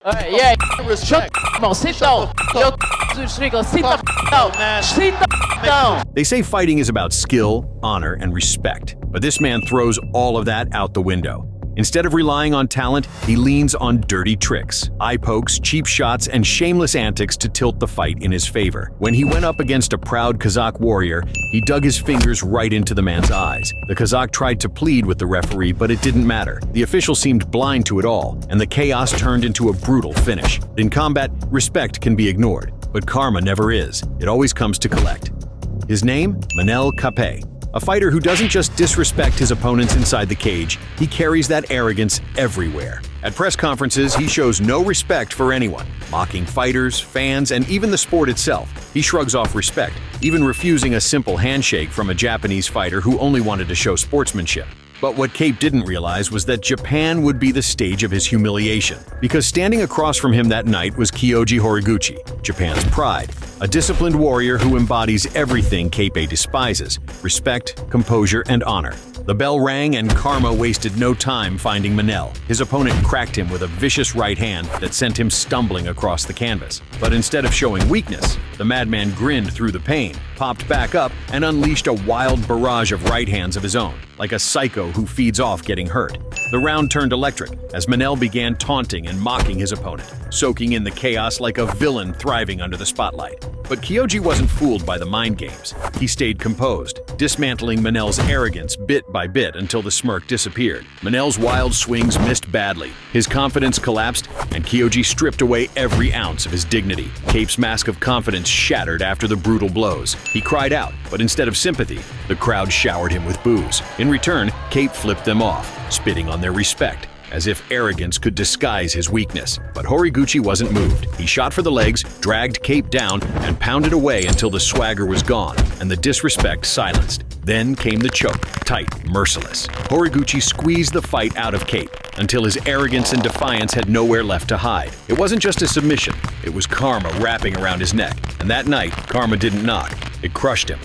Alright, yeah, Respect. come on, sit down. Yo, Shrigo, sit the down. Sit the down. They say fighting is about skill, honor, and respect, but this man throws all of that out the window. Instead of relying on talent, he leans on dirty tricks, eye pokes, cheap shots, and shameless antics to tilt the fight in his favor. When he went up against a proud Kazakh warrior, he dug his fingers right into the man's eyes. The Kazakh tried to plead with the referee, but it didn't matter. The official seemed blind to it all, and the chaos turned into a brutal finish. In combat, respect can be ignored, but karma never is. It always comes to collect. His name? Manel Kape. A fighter who doesn't just disrespect his opponents inside the cage, he carries that arrogance everywhere. At press conferences, he shows no respect for anyone, mocking fighters, fans, and even the sport itself. He shrugs off respect, even refusing a simple handshake from a Japanese fighter who only wanted to show sportsmanship. But what Cape didn't realize was that Japan would be the stage of his humiliation, because standing across from him that night was Kyoji Horiguchi, Japan's pride, a disciplined warrior who embodies everything Cape despises: respect, composure, and honor. The bell rang and karma wasted no time finding Manel. His opponent cracked him with a vicious right hand that sent him stumbling across the canvas. But instead of showing weakness, the madman grinned through the pain, popped back up, and unleashed a wild barrage of right hands of his own, like a psycho who feeds off getting hurt. The round turned electric as Manel began taunting and mocking his opponent, soaking in the chaos like a villain thriving under the spotlight. But Kyoji wasn't fooled by the mind games. He stayed composed, dismantling Manel's arrogance bit by bit until the smirk disappeared. Manel's wild swings missed badly. His confidence collapsed, and Kyoji stripped away every ounce of his dignity. Cape's mask of confidence shattered after the brutal blows. He cried out, but instead of sympathy, the crowd showered him with boos. In return, Cape flipped them off, spitting on their respect, as if arrogance could disguise his weakness. But Horiguchi wasn't moved. He shot for the legs, dragged Cape down, and pounded away until the swagger was gone and the disrespect silenced. Then came the choke, tight, merciless. Horiguchi squeezed the fight out of Cape until his arrogance and defiance had nowhere left to hide. It wasn't just a submission, it was karma wrapping around his neck. And that night, karma didn't knock, it crushed him.